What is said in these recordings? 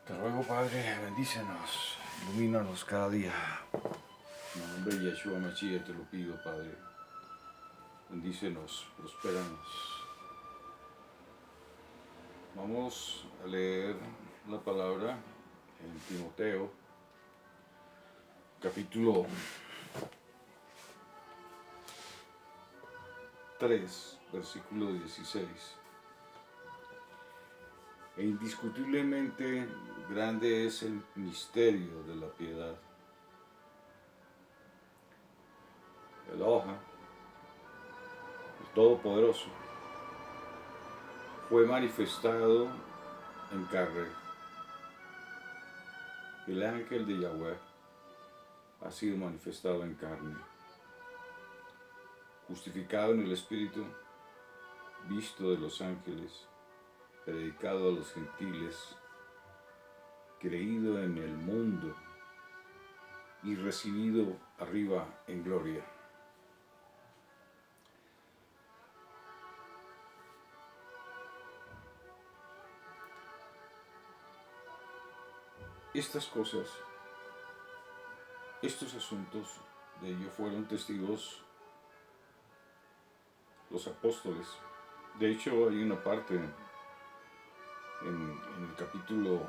Te ruego, Padre, bendícenos, ilumínanos cada día. En el nombre de Yeshua Mashiach te lo pido, Padre. Bendícenos, prospéranos. Vamos a leer la palabra en Timoteo, capítulo 3, versículo 16. E indiscutiblemente grande es el misterio de la piedad. Eloha, el Todopoderoso, fue manifestado en carne. El ángel de Yahweh ha sido manifestado en carne, justificado en el Espíritu, visto de los ángeles, predicado a los gentiles, creído en el mundo y recibido arriba en gloria. Estas cosas, estos asuntos de ello fueron testigos los apóstoles. De hecho, hay una parte en el capítulo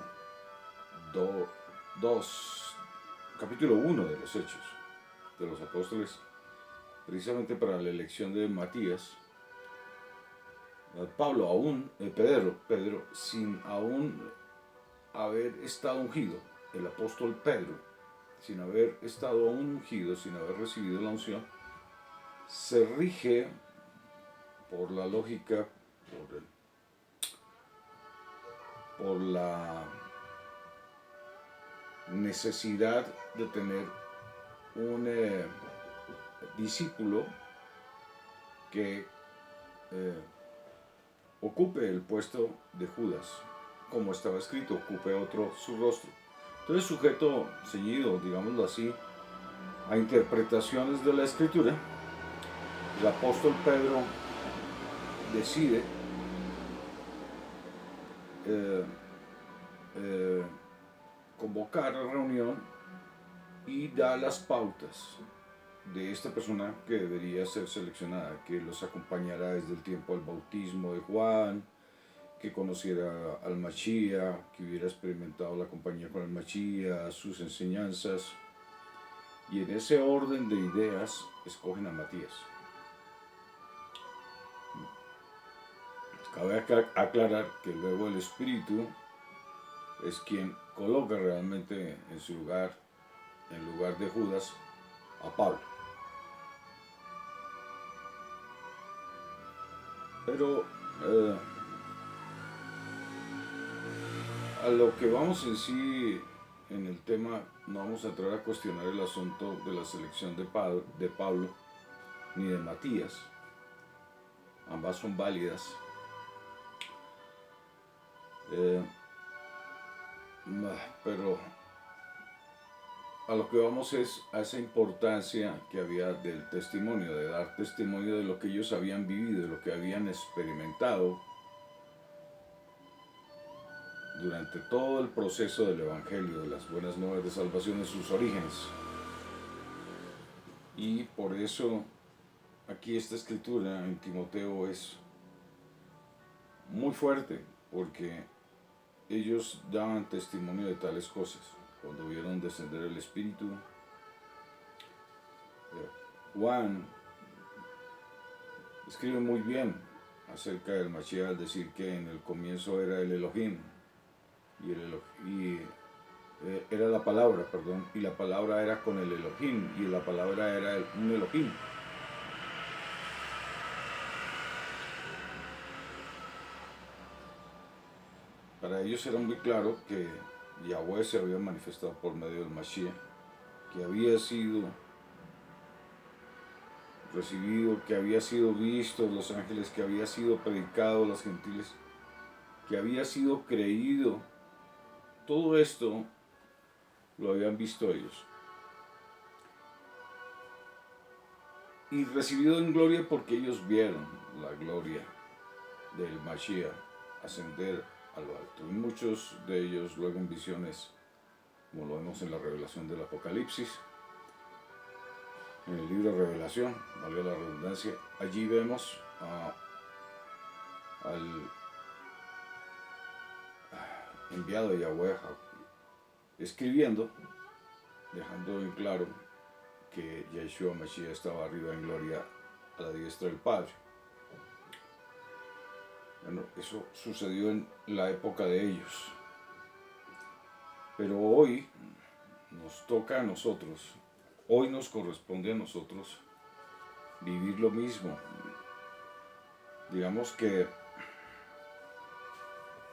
1 de los Hechos de los Apóstoles, precisamente para la elección de Matías. Pedro, sin aún haber estado ungido, el apóstol Pedro, sin haber estado aún ungido, sin haber recibido la unción, se rige por la lógica, por la necesidad de tener un discípulo que ocupe el puesto de Judas, como estaba escrito, ocupe otro su rostro. Entonces, sujeto, ceñido, digámoslo así, a interpretaciones de la Escritura, el apóstol Pedro decide convocar a reunión y da las pautas de esta persona que debería ser seleccionada, que los acompañará desde el tiempo al bautismo de Juan, que conociera al Mashiach, que hubiera experimentado la compañía con el Mashiach, sus enseñanzas, y en ese orden de ideas escogen a Matías. Cabe aclarar que luego el Espíritu es quien coloca realmente en su lugar, en lugar de Judas, a Pablo. Pero a lo que vamos en sí en el tema, no vamos a entrar a cuestionar el asunto de la selección de Pablo ni de Matías. Ambas son válidas. Pero a lo que vamos es a esa importancia que había del testimonio, de dar testimonio de lo que ellos habían vivido, de lo que habían experimentado durante todo el proceso del Evangelio, de las buenas nuevas de salvación en sus orígenes. Y por eso aquí esta escritura en Timoteo es muy fuerte, porque ellos daban testimonio de tales cosas. Cuando vieron descender el Espíritu, Juan escribe muy bien acerca del Mashiach al decir que en el comienzo era el Elohim, era la palabra, y la palabra era con el Elohim, y la palabra era un Elohim. Para ellos era muy claro que Yahweh se había manifestado por medio del Mashiach, que había sido recibido, que había sido visto los ángeles, que había sido predicado a los gentiles, que había sido creído. Todo esto lo habían visto ellos. Y recibido en gloria porque ellos vieron la gloria del Mashiach ascender a lo alto. Y muchos de ellos luego en visiones, como lo vemos en la revelación del Apocalipsis, en el libro de Revelación, valga la redundancia, allí vemos al enviado de Yahweh escribiendo, dejando en claro que Yeshua Mashiach estaba arriba en gloria a la diestra del Padre. Bueno, eso sucedió en la época de ellos. Pero hoy nos toca a nosotros, hoy nos corresponde a nosotros vivir lo mismo. Digamos que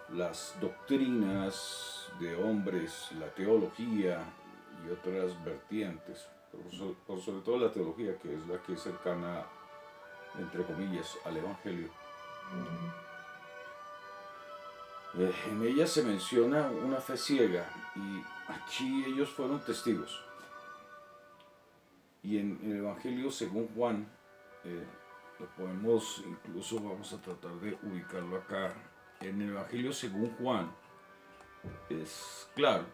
las doctrinas de hombres, la teología y otras vertientes, por sobre todo la teología, que es la que es cercana, entre comillas, al Evangelio. En ella se menciona una fe ciega y aquí ellos fueron testigos. Y en el Evangelio según Juan, lo podemos, incluso vamos a tratar de ubicarlo acá, en el Evangelio según Juan, es claro.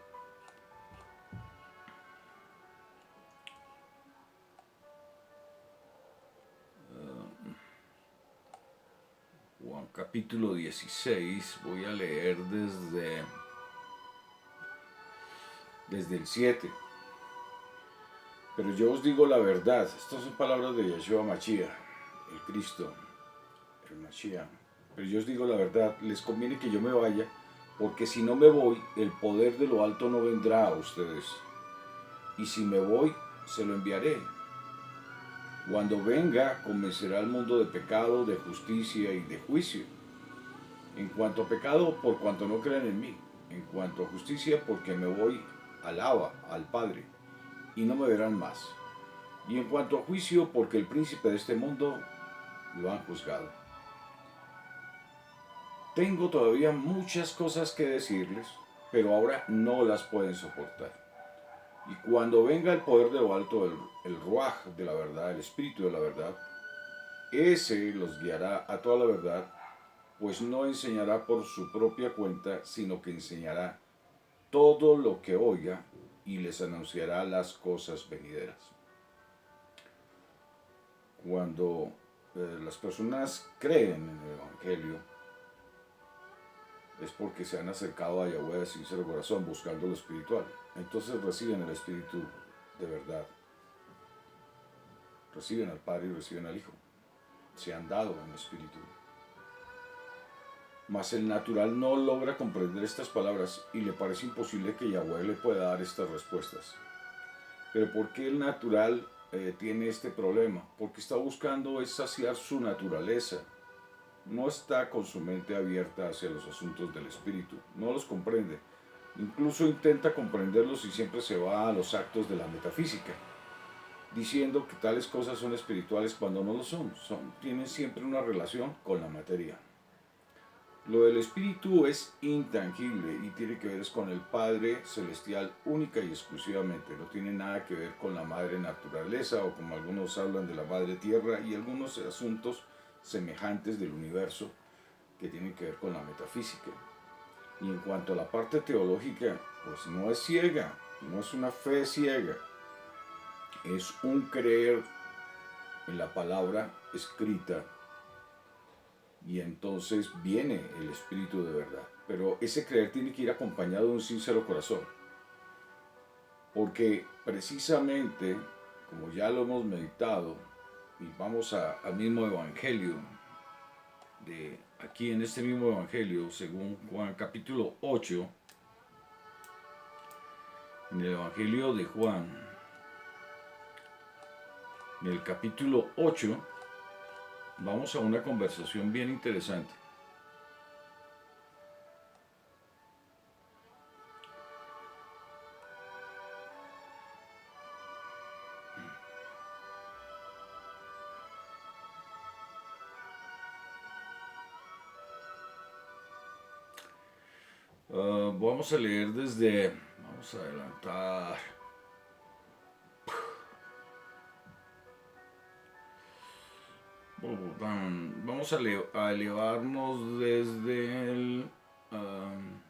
Juan capítulo 16, voy a leer desde el 7. Pero yo os digo la verdad, estas son palabras de Yeshua Mashiach, el Cristo, el Mashiach. Pero yo os digo la verdad, les conviene que yo me vaya, porque si no me voy, el poder de lo alto no vendrá a ustedes. Y si me voy, se lo enviaré. Cuando venga, convencerá al mundo de pecado, de justicia y de juicio. En cuanto a pecado, por cuanto no creen en mí. En cuanto a justicia, porque me voy al Abba, al Padre, y no me verán más. Y en cuanto a juicio, porque el príncipe de este mundo lo han juzgado. Tengo todavía muchas cosas que decirles, pero ahora no las pueden soportar. Y cuando venga el poder de lo alto, el Ruaj de la verdad, el Espíritu de la verdad, ese los guiará a toda la verdad, pues no enseñará por su propia cuenta, sino que enseñará todo lo que oiga y les anunciará las cosas venideras. Cuando las personas creen en el Evangelio, es porque se han acercado a Yahweh de sincero corazón, buscando lo espiritual. Entonces reciben el Espíritu de verdad. Reciben al Padre y reciben al Hijo. Se han dado en Espíritu. Mas el natural no logra comprender estas palabras y le parece imposible que Yahweh le pueda dar estas respuestas. Pero ¿por qué el natural tiene este problema? Porque está buscando es saciar su naturaleza. No está con su mente abierta hacia los asuntos del espíritu, no los comprende. Incluso intenta comprenderlos y siempre se va a los actos de la metafísica, diciendo que tales cosas son espirituales cuando no lo son. Tienen siempre una relación con la materia. Lo del espíritu es intangible y tiene que ver con el Padre Celestial única y exclusivamente. No tiene nada que ver con la madre naturaleza o como algunos hablan de la madre tierra y algunos asuntos semejantes del universo que tienen que ver con la metafísica. Y en cuanto a la parte teológica, pues no es ciega, no es una fe ciega, es un creer en la palabra escrita y entonces viene el Espíritu de verdad. Pero ese creer tiene que ir acompañado de un sincero corazón, porque precisamente, como ya lo hemos meditado, y vamos al mismo Evangelio, aquí en este mismo Evangelio, según Juan capítulo 8, en el Evangelio de Juan, en el capítulo 8, vamos a una conversación bien interesante. Vamos a leer vamos a adelantar. Vamos a elevarnos desde el Um,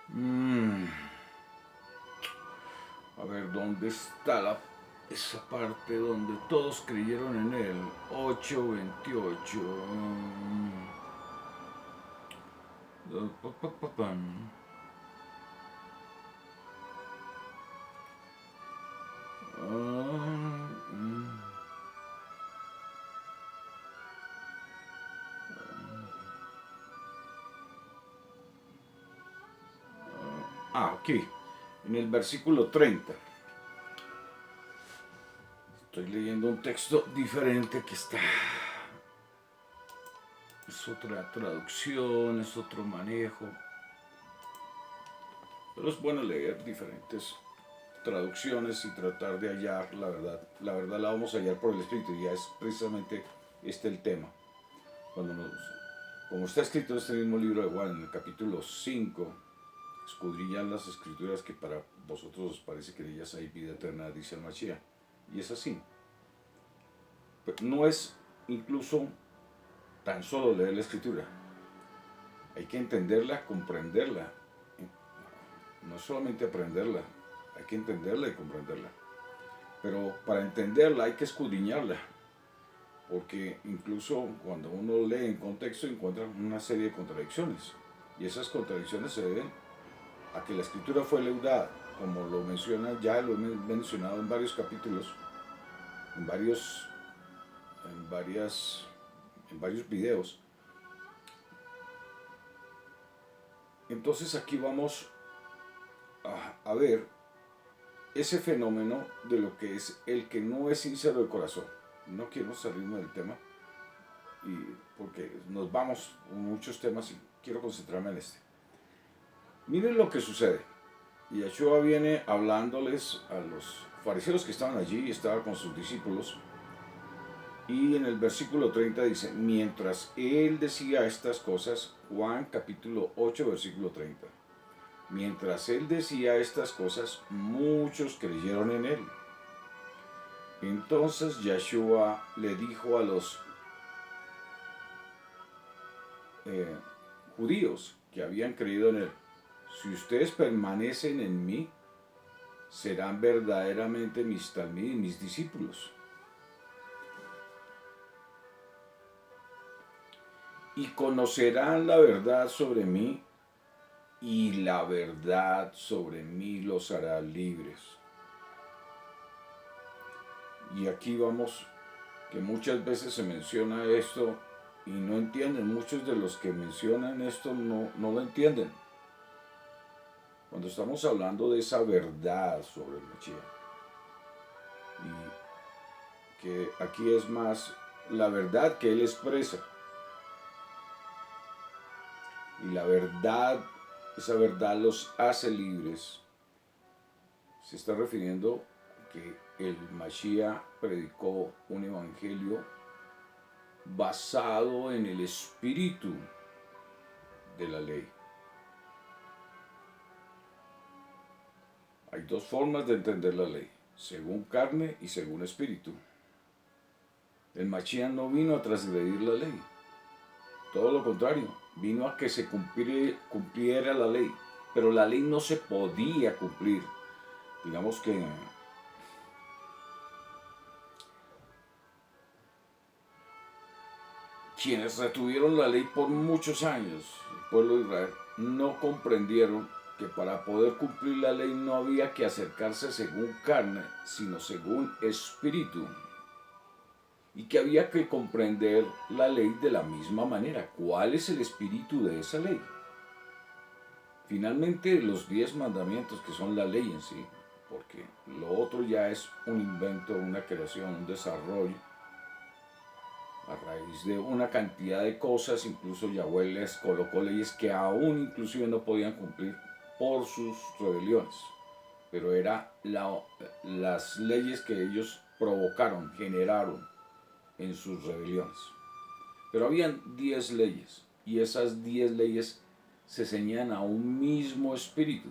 mm, a ver, ¿dónde está esa parte donde todos creyeron en él? 8:28. Aquí, en el versículo 30. Estoy leyendo un texto diferente que está. Es otra traducción, es otro manejo. Pero es bueno leer diferentes traducciones y tratar de hallar la verdad. La verdad la vamos a hallar por el Espíritu y ya es precisamente este el tema. Como está escrito en este mismo libro de Juan, en el capítulo 5, escudriñan las escrituras que para vosotros os parece que en ellas hay vida eterna, dice el Mashiach. Y es así. Pero no es incluso tan solo leer la escritura. Hay que entenderla, comprenderla. No solamente aprenderla, hay que entenderla y comprenderla. Pero para entenderla hay que escudriñarla. Porque incluso cuando uno lee en contexto encuentra una serie de contradicciones. Y esas contradicciones se deben a que la escritura fue leudada, como lo menciona, ya lo he mencionado en varios capítulos, en varios videos. Entonces aquí vamos a ver ese fenómeno de lo que es el que no es sincero de corazón. No quiero salirme del tema porque nos vamos en muchos temas y quiero concentrarme en este. Miren lo que sucede. Y Yeshua viene hablándoles a los fariseos que estaban allí y estaba con sus discípulos. Y en el versículo 30 dice, mientras él decía estas cosas, Juan capítulo 8, versículo 30. Mientras él decía estas cosas, muchos creyeron en él. Entonces Yeshua le dijo a los judíos que habían creído en él, si ustedes permanecen en mí, serán verdaderamente mis talmid, mis discípulos. Y conocerán la verdad sobre mí, y la verdad sobre mí los hará libres. Y aquí vamos, que muchas veces se menciona esto y no entienden. Muchos de los que mencionan esto no lo entienden. Cuando estamos hablando de esa verdad sobre el Mashiach, y que aquí es más la verdad que él expresa, y la verdad, esa verdad los hace libres, se está refiriendo a que el Mashiach predicó un evangelio basado en el espíritu de la ley. Hay dos formas de entender la ley, según carne y según espíritu. El Mashiach no vino a transgredir la ley, todo lo contrario, vino a que se cumpliera la ley, pero la ley no se podía cumplir. Digamos que quienes retuvieron la ley por muchos años, el pueblo de Israel, no comprendieron que para poder cumplir la ley no había que acercarse según carne, sino según espíritu. Y que había que comprender la ley de la misma manera. ¿Cuál es el espíritu de esa ley? Finalmente, los 10 mandamientos, que son la ley en sí, porque lo otro ya es un invento, una creación, un desarrollo, a raíz de una cantidad de cosas. Incluso Yahweh les colocó leyes que aún inclusive no podían cumplir por sus rebeliones, pero eran las leyes que ellos provocaron, generaron en sus rebeliones. Pero habían 10 leyes, y esas 10 leyes se ceñían a un mismo espíritu,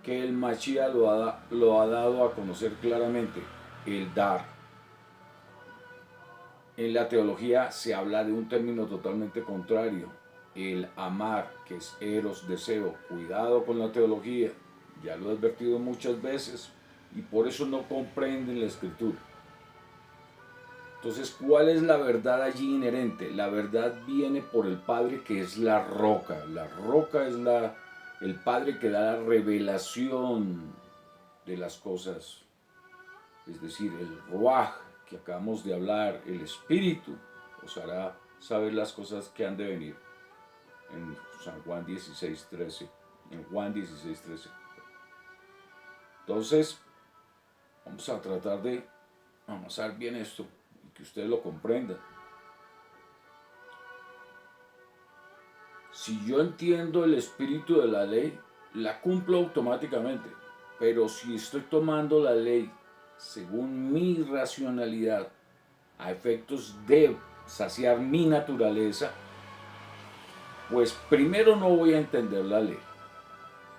que el Mashiach lo ha dado a conocer claramente, el dar. En la teología se habla de un término totalmente contrario, el amar, que es eros, deseo. Cuidado con la teología, ya lo he advertido muchas veces y por eso no comprenden la escritura. Entonces, ¿cuál es la verdad allí inherente? La verdad viene por el Padre, que es la roca. La roca es el Padre que da la revelación de las cosas. Es decir, el Ruaj que acabamos de hablar, el Espíritu, os hará saber las cosas que han de venir. En San Juan 16:13. En Juan 16:13. Entonces, vamos a tratar de amasar bien esto y que usted lo comprenda. Si yo entiendo el espíritu de la ley, la cumplo automáticamente. Pero si estoy tomando la ley según mi racionalidad, a efectos de saciar mi naturaleza, pues primero no voy a entender la ley.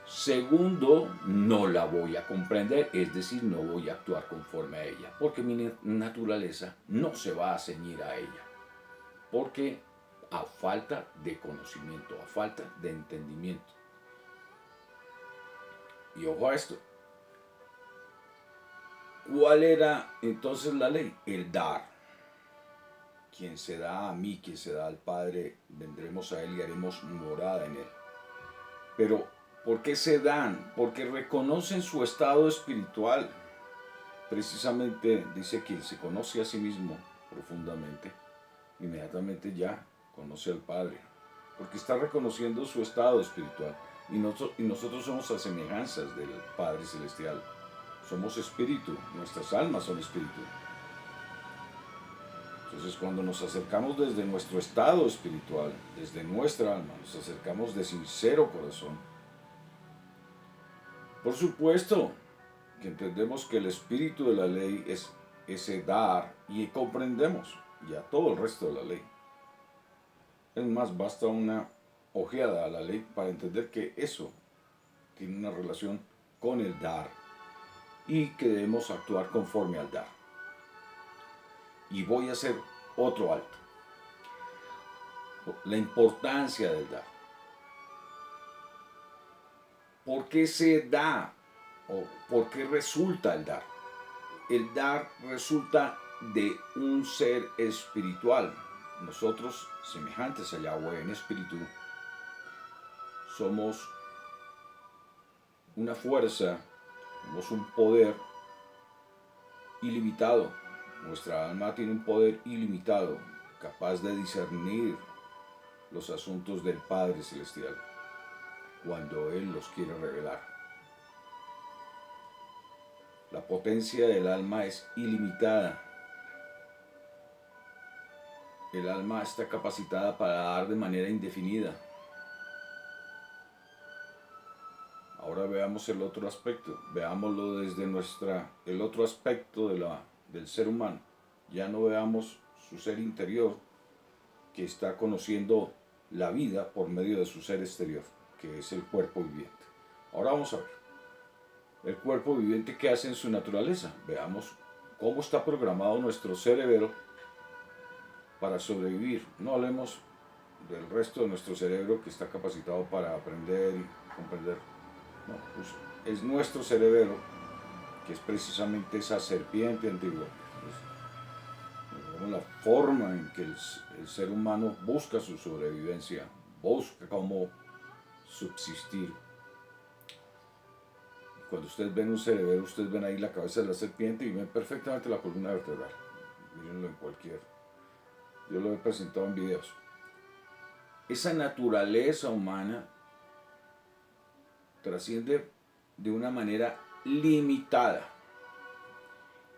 Segundo, no la voy a comprender, es decir, no voy a actuar conforme a ella, porque mi naturaleza no se va a ceñir a ella. Porque a falta de conocimiento, a falta de entendimiento. Y ojo a esto. ¿Cuál era entonces la ley? El dar. Quien se da a mí, quien se da al Padre, vendremos a Él y haremos morada en Él. Pero, ¿por qué se dan? Porque reconocen su estado espiritual. Precisamente dice que se conoce a sí mismo profundamente, inmediatamente ya conoce al Padre, porque está reconociendo su estado espiritual. Y nosotros somos a semejanzas del Padre Celestial. Somos espíritu, nuestras almas son espíritu. Entonces, cuando nos acercamos desde nuestro estado espiritual, desde nuestra alma, nos acercamos de sincero corazón. Por supuesto que entendemos que el espíritu de la ley es ese dar y comprendemos ya todo el resto de la ley. Es más, basta una ojeada a la ley para entender que eso tiene una relación con el dar y que debemos actuar conforme al dar. Y voy a hacer otro alto. La importancia del dar. ¿Por qué se da? ¿O por qué resulta el dar? El dar resulta de un ser espiritual. Nosotros, semejantes a Yahweh en espíritu, somos una fuerza, somos un poder ilimitado. Nuestra alma tiene un poder ilimitado, capaz de discernir los asuntos del Padre Celestial cuando Él los quiere revelar. La potencia del alma es ilimitada. El alma está capacitada para dar de manera indefinida. Ahora veamos el otro aspecto, veámoslo desde el otro aspecto del ser humano. Ya no veamos su ser interior, que está conociendo la vida por medio de su ser exterior, que es el cuerpo viviente. Ahora vamos a ver el cuerpo viviente que hace en su naturaleza. Veamos cómo está programado nuestro cerebro para sobrevivir. No hablemos del resto de nuestro cerebro que está capacitado para aprender y comprender. No, pues es nuestro cerebro, que es precisamente esa serpiente antigua. Es la forma en que el ser humano busca su sobrevivencia, busca cómo subsistir. Cuando ustedes ven un cerebro, ustedes ven ahí la cabeza de la serpiente y ven perfectamente la columna vertebral. Mírenlo en cualquier. Yo lo he presentado en videos. Esa naturaleza humana trasciende de una manera limitada.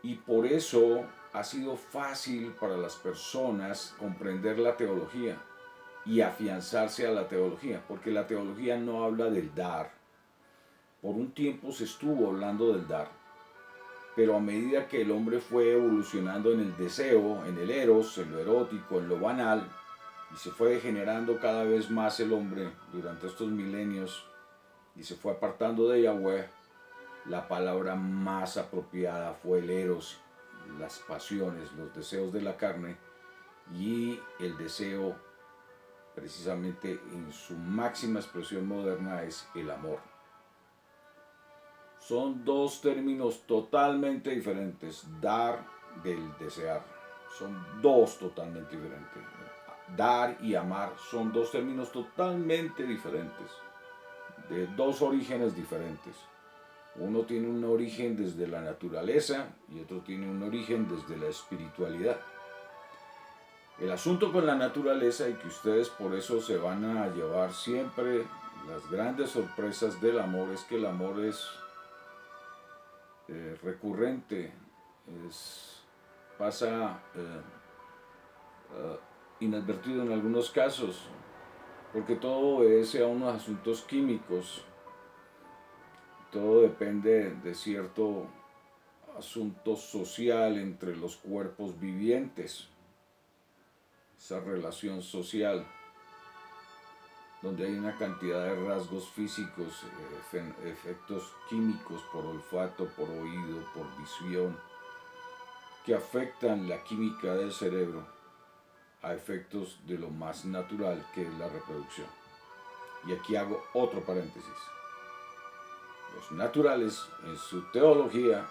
Y por eso ha sido fácil para las personas comprender la teología y afianzarse a la teología, porque la teología no habla del dar. Por un tiempo se estuvo hablando del dar, pero a medida que el hombre fue evolucionando en el deseo, en el eros, en lo erótico, en lo banal, y se fue degenerando cada vez más el hombre durante estos milenios y se fue apartando de Yahweh, la palabra más apropiada fue el eros, las pasiones, los deseos de la carne, y el deseo, precisamente en su máxima expresión moderna, es el amor. Son dos términos totalmente diferentes, dar del desear. Son dos totalmente diferentes. Dar y amar son dos términos totalmente diferentes, de dos orígenes diferentes. Uno tiene un origen desde la naturaleza y otro tiene un origen desde la espiritualidad. El asunto con la naturaleza, y que ustedes por eso se van a llevar siempre las grandes sorpresas del amor, es que el amor es recurrente, pasa inadvertido en algunos casos, porque todo obedece a unos asuntos químicos, todo depende de cierto asunto social entre los cuerpos vivientes, esa relación social, donde hay una cantidad de rasgos físicos, efectos químicos por olfato, por oído, por visión, que afectan la química del cerebro a efectos de lo más natural, que es la reproducción. Y aquí hago otro paréntesis. Los naturales, en su teología,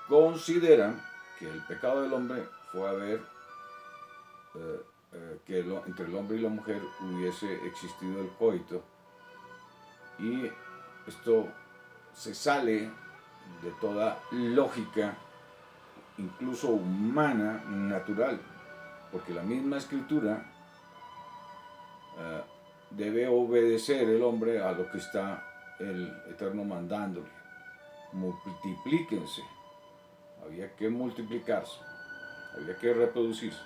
consideran que el pecado del hombre fue haber que entre el hombre y la mujer hubiese existido el coito, y esto se sale de toda lógica, incluso humana, natural, porque la misma escritura debe obedecer el hombre a lo que está el Eterno mandándole. Multiplíquense, había que multiplicarse, había que reproducirse.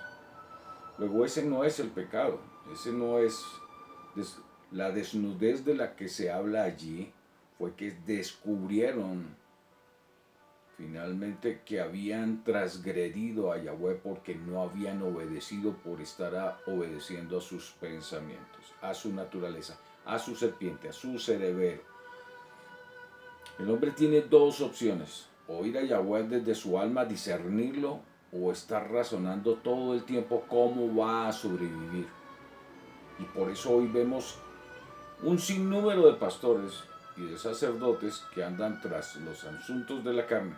Luego ese no es el pecado, ese no es la desnudez de la que se habla allí, fue que descubrieron finalmente que habían transgredido a Yahweh porque no habían obedecido por estar obedeciendo a sus pensamientos, a su naturaleza, a su serpiente, a su cerebelo. El hombre tiene dos opciones: oír a Yahweh desde su alma, discernirlo, o estar razonando todo el tiempo cómo va a sobrevivir. Y por eso hoy vemos un sinnúmero de pastores y de sacerdotes que andan tras los asuntos de la carne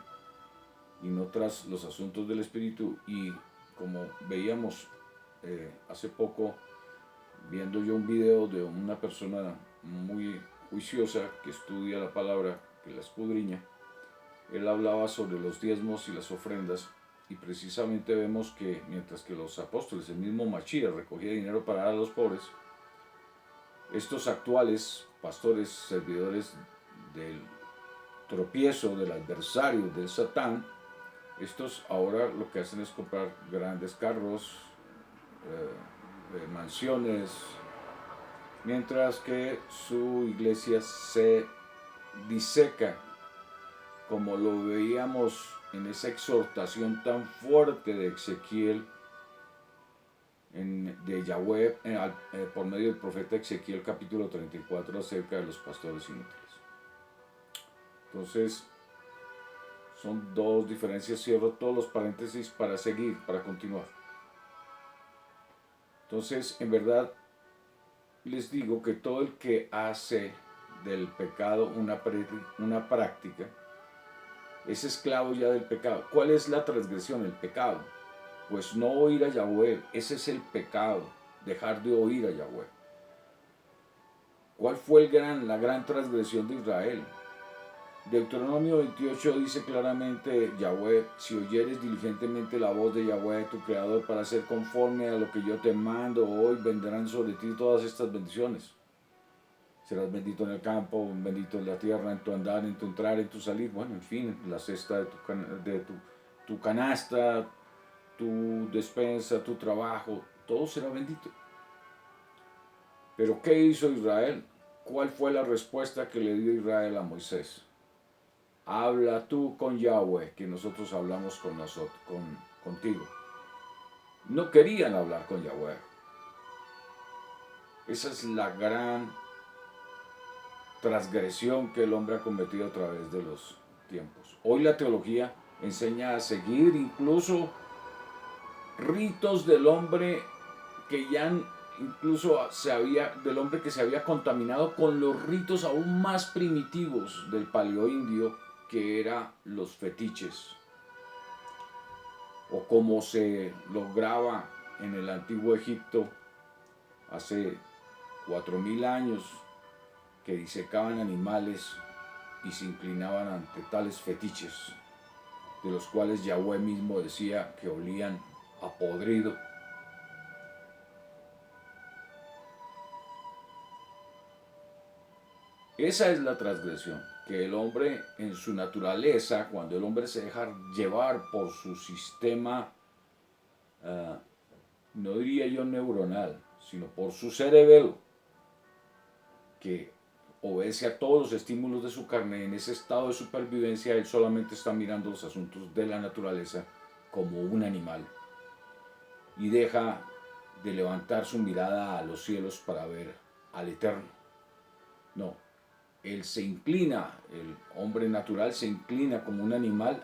y no tras los asuntos del espíritu. Y como veíamos hace poco, viendo yo un video de una persona muy juiciosa que estudia la palabra, que la escudriña, él hablaba sobre los diezmos y las ofrendas, y precisamente vemos que mientras que los apóstoles, el mismo Mashiach, recogía dinero para dar a los pobres, estos actuales pastores, servidores del tropiezo, del adversario, del Satán, estos ahora lo que hacen es comprar grandes carros, mansiones, mientras que su iglesia se diseca, como lo veíamos en esa exhortación tan fuerte de Ezequiel, de Yahweh, por medio del profeta Ezequiel capítulo 34, acerca de los pastores inútiles. Entonces, son dos diferencias. Cierro todos los paréntesis para seguir, para continuar. Entonces, en verdad, les digo que todo el que hace del pecado una práctica es esclavo ya del pecado. ¿Cuál es la transgresión? El pecado. Pues no oír a Yahweh, ese es el pecado, dejar de oír a Yahweh. ¿Cuál fue la gran transgresión de Israel? Deuteronomio 28 dice claramente: Yahweh, si oyeres diligentemente la voz de Yahweh, tu Creador, para hacer conforme a lo que yo te mando hoy, vendrán sobre ti todas estas bendiciones. Serás bendito en el campo, bendito en la tierra, en tu andar, en tu entrar, en tu salir. Bueno, en fin, la cesta de tu canasta, tu despensa, tu trabajo, todo será bendito. Pero ¿qué hizo Israel? ¿Cuál fue la respuesta que le dio Israel a Moisés? Habla tú con Yahweh, que nosotros hablamos contigo. No querían hablar con Yahweh. Esa es la gran transgresión que el hombre ha cometido a través de los tiempos. Hoy la teología enseña a seguir incluso ritos del hombre que ya incluso del hombre que se había contaminado con los ritos aún más primitivos del paleoindio, que eran los fetiches, o como se lograba en el antiguo Egipto hace 4000 años, que disecaban animales y se inclinaban ante tales fetiches, de los cuales Yahweh mismo decía que olían a podrido. Esa es la transgresión, que el hombre en su naturaleza, cuando el hombre se deja llevar por su sistema, no diría yo neuronal, sino por su cerebelo, que obedece a todos los estímulos de su carne, en ese estado de supervivencia, él solamente está mirando los asuntos de la naturaleza como un animal y deja de levantar su mirada a los cielos para ver al Eterno. No, él se inclina, el hombre natural se inclina como un animal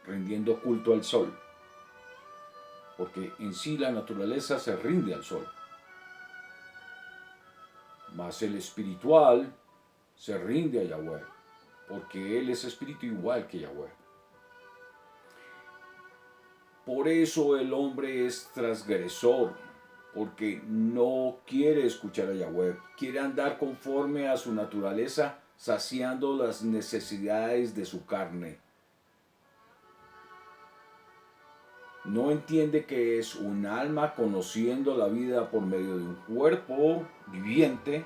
rindiendo culto al sol, porque en sí la naturaleza se rinde al sol, mas el espiritual se rinde a Yahweh, porque él es espíritu igual que Yahweh. Por eso el hombre es transgresor, porque no quiere escuchar a Yahweh, quiere andar conforme a su naturaleza, saciando las necesidades de su carne. No entiende que es un alma conociendo la vida por medio de un cuerpo viviente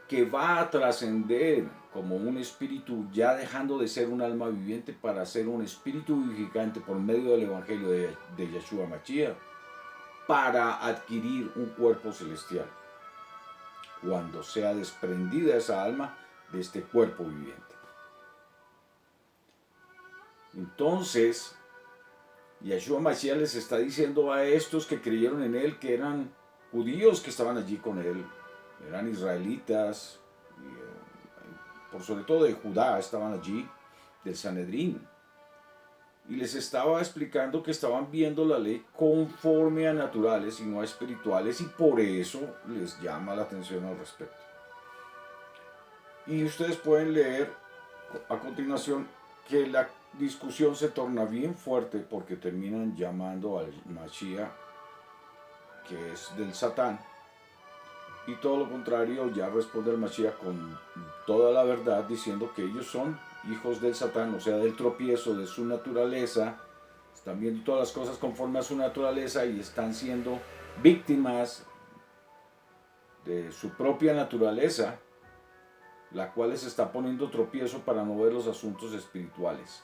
que va a trascender como un espíritu, ya dejando de ser un alma viviente para ser un espíritu vivificante por medio del evangelio de Yeshua Mashiach, para adquirir un cuerpo celestial, cuando sea desprendida esa alma de este cuerpo viviente. Entonces, Yeshua Mashiach les está diciendo a estos que creyeron en él, que eran judíos que estaban allí con él, eran israelitas, y, por sobre todo de Judá estaban allí, del Sanedrín, y les estaba explicando que estaban viendo la ley conforme a naturales y no a espirituales, y por eso les llama la atención al respecto. Y ustedes pueden leer a continuación que la discusión se torna bien fuerte porque terminan llamando al Mashiach, que es del Satán, y todo lo contrario, ya responde el Mashiach con toda la verdad, diciendo que ellos son hijos del Satán, o sea, del tropiezo de su naturaleza, están viendo todas las cosas conforme a su naturaleza y están siendo víctimas de su propia naturaleza, la cual les está poniendo tropiezo para no ver los asuntos espirituales.